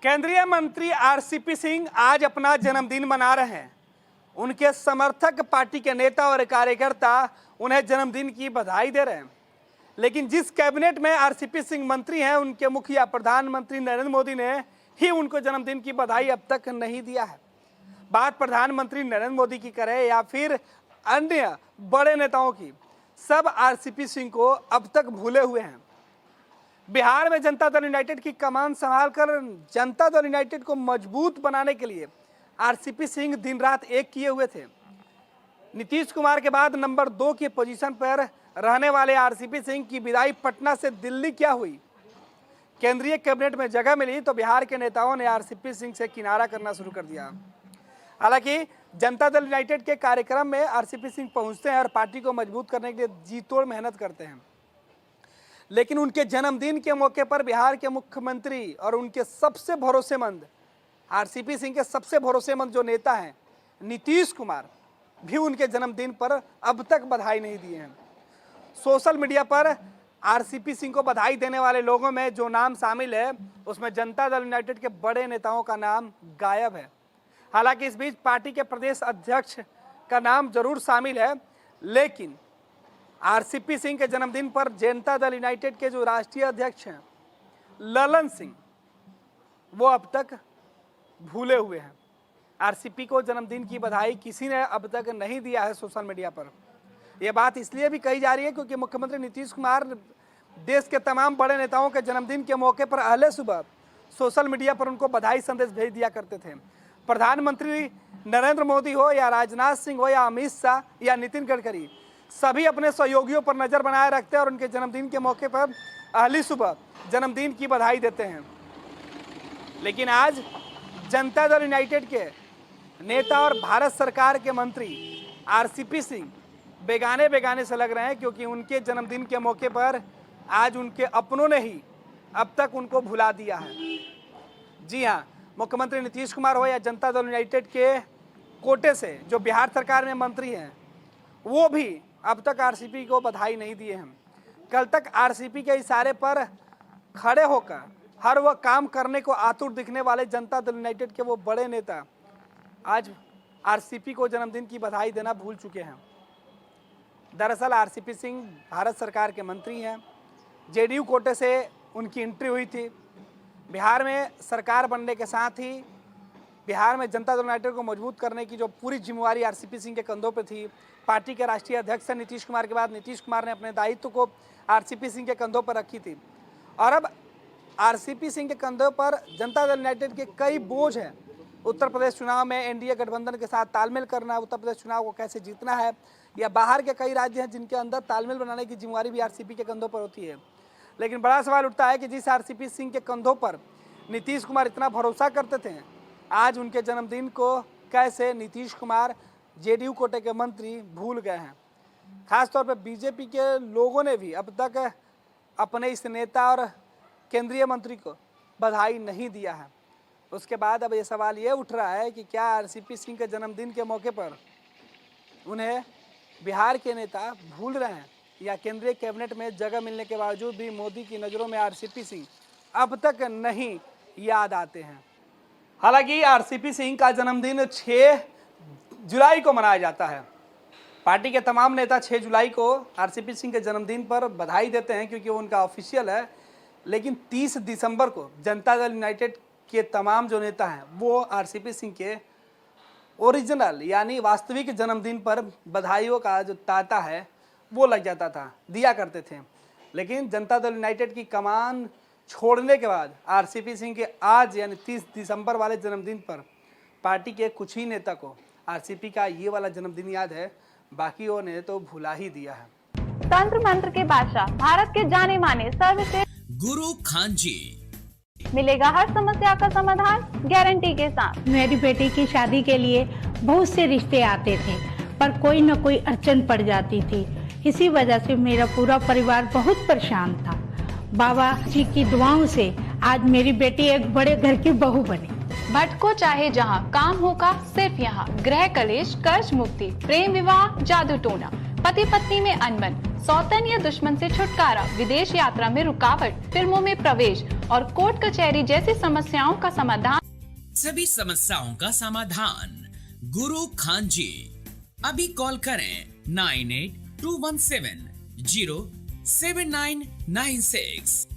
केंद्रीय मंत्री आरसीपी सिंह आज अपना जन्मदिन मना रहे हैं। उनके समर्थक, पार्टी के नेता और कार्यकर्ता उन्हें जन्मदिन की बधाई दे रहे हैं, लेकिन जिस कैबिनेट में आरसीपी सिंह मंत्री हैं, उनके मुखिया प्रधानमंत्री नरेंद्र मोदी ने ही उनको जन्मदिन की बधाई अब तक नहीं दिया है। बात प्रधानमंत्री नरेंद्र मोदी की करें या फिर अन्य बड़े नेताओं की, सब आरसीपी सिंह को अब तक भूले हुए हैं। बिहार में जनता दल यूनाइटेड की कमान संभालकर जनता दल यूनाइटेड को मजबूत बनाने के लिए आरसीपी सिंह दिन रात एक किए हुए थे। नीतीश कुमार के बाद नंबर 2 की पोजीशन पर रहने वाले आरसीपी सिंह की विदाई पटना से दिल्ली क्या हुई? केंद्रीय कैबिनेट में जगह मिली तो बिहार के नेताओं ने आरसीपी सिंह से किनारा करना शुरू कर दिया। हालांकि जनता दल यूनाइटेड के कार्यक्रम में आरसीपी सिंह पहुंचते हैं और पार्टी को मजबूत करने के लिए जी तोड़ मेहनत करते हैं, लेकिन उनके जन्मदिन के मौके पर बिहार के मुख्यमंत्री और उनके सबसे भरोसेमंद, आरसीपी सिंह के सबसे भरोसेमंद जो नेता हैं नीतीश कुमार, भी उनके जन्मदिन पर अब तक बधाई नहीं दिए हैं। सोशल मीडिया पर आरसीपी सिंह को बधाई देने वाले लोगों में जो नाम शामिल है, उसमें जनता दल यूनाइटेड के बड़े नेताओं का नाम गायब है। हालांकि इस बीच पार्टी के प्रदेश अध्यक्ष का नाम जरूर शामिल है, लेकिन आरसीपी सिंह के जन्मदिन पर जनता दल यूनाइटेड के जो राष्ट्रीय अध्यक्ष हैं ललन सिंह, वो अब तक भूले हुए हैं। आरसीपी को जन्मदिन की बधाई किसी ने अब तक नहीं दिया है सोशल मीडिया पर। यह बात इसलिए भी कही जा रही है क्योंकि मुख्यमंत्री नीतीश कुमार देश के तमाम बड़े नेताओं के जन्मदिन के मौके पर अहले सुबह सोशल मीडिया पर उनको बधाई संदेश भेज दिया करते थे। प्रधानमंत्री नरेंद्र मोदी हो या राजनाथ सिंह हो या अमित शाह या नितिन गडकरी, सभी अपने सहयोगियों पर नजर बनाए रखते हैं और उनके जन्मदिन के मौके पर अहली सुबह जन्मदिन की बधाई देते हैं। लेकिन आज जनता दल यूनाइटेड के नेता और भारत सरकार के मंत्री आरसीपी सिंह बेगाने से लग रहे हैं, क्योंकि उनके जन्मदिन के मौके पर आज उनके अपनों ने ही अब तक उनको भुला दिया है। जी हाँ, मुख्यमंत्री नीतीश कुमार हो या जनता दल यूनाइटेड के कोटे से जो बिहार सरकार में मंत्री हैं, वो भी अब तक आरसीपी को बधाई नहीं दिए हैं। कल तक आरसीपी के इशारे पर खड़े होकर हर वह काम करने को आतुर दिखने वाले जनता दल यूनाइटेड के वो बड़े नेता आज आरसीपी को जन्मदिन की बधाई देना भूल चुके हैं। दरअसल आरसीपी सिंह भारत सरकार के मंत्री हैं। जेडीयू कोटे से उनकी एंट्री हुई थी। बिहार में सरकार बनने के साथ ही बिहार में जनता दल यूनाइटेड को मजबूत करने की जो पूरी जिम्मेवारी आरसीपी सिंह के कंधों पर थी, पार्टी के राष्ट्रीय अध्यक्ष नीतीश कुमार के बाद नीतीश कुमार ने अपने दायित्व को आरसीपी सिंह के कंधों पर रखी थी। और अब आरसीपी सिंह के कंधों पर जनता दल यूनाइटेड के कई बोझ हैं। उत्तर प्रदेश चुनाव में एनडीए गठबंधन के साथ तालमेल करना, उत्तर प्रदेश चुनाव को कैसे जीतना है, या बाहर के कई राज्य हैं जिनके अंदर तालमेल बनाने की जिम्मेवारी भी आरसीपी के कंधों पर होती है। लेकिन बड़ा सवाल उठता है कि जिस आरसीपी सिंह के कंधों पर नीतीश कुमार इतना भरोसा करते थे, आज उनके जन्मदिन को कैसे नीतीश कुमार जेडीयू कोटे के मंत्री भूल गए हैं। खासतौर पर बीजेपी के लोगों ने भी अब तक अपने इस नेता और केंद्रीय मंत्री को बधाई नहीं दिया है। उसके बाद अब ये सवाल ये उठ रहा है कि क्या आरसीपी सिंह के जन्मदिन के मौके पर उन्हें बिहार के नेता भूल रहे हैं, या केंद्रीय कैबिनेट में जगह मिलने के बावजूद भी मोदी की नज़रों में आरसीपी सिंह अब तक नहीं याद आते हैं। हालांकि आरसीपी सिंह का जन्मदिन 6 जुलाई को मनाया जाता है। पार्टी के तमाम नेता 6 जुलाई को आरसीपी सिंह के जन्मदिन पर बधाई देते हैं क्योंकि वो उनका ऑफिशियल है। लेकिन 30 दिसंबर को जनता दल यूनाइटेड के तमाम जो नेता हैं वो आरसीपी सिंह के ओरिजिनल यानी वास्तविक जन्मदिन पर बधाइयों का जो तांता है वो लग जाता था, दिया करते थे। लेकिन जनता दल यूनाइटेड की कमान छोड़ने के बाद आरसीपी सिंह के आज यानी 30 दिसंबर वाले जन्मदिन पर पार्टी के कुछ ही नेता को आरसीपी का ये वाला जन्मदिन याद है, बाकियों ने तो भुला ही दिया है। तंत्र मंत्र के बादशाह, भारत के जाने माने सर्वश्रेष्ठ गुरु खान जी, मिलेगा हर समस्या का समाधान गारंटी के साथ। मेरी बेटी की शादी के लिए बहुत से रिश्ते आते थे, पर कोई न कोई अड़चन पड़ जाती थी। इसी वजह से मेरा पूरा परिवार बहुत परेशान था। बाबा जी की दुआओं से आज मेरी बेटी एक बड़े घर की बहू बनी। भटको चाहे जहां, काम होगा सिर्फ यहाँ। गृह कलेश, कर्ज मुक्ति, प्रेम विवाह, जादू टोना, पति पत्नी में अनबन, सौतन या दुश्मन से छुटकारा, विदेश यात्रा में रुकावट, फिल्मों में प्रवेश और कोर्ट कचहरी जैसी समस्याओं का समाधान। सभी समस्याओं का समाधान गुरु खान जी। अभी कॉल करें 9821707996।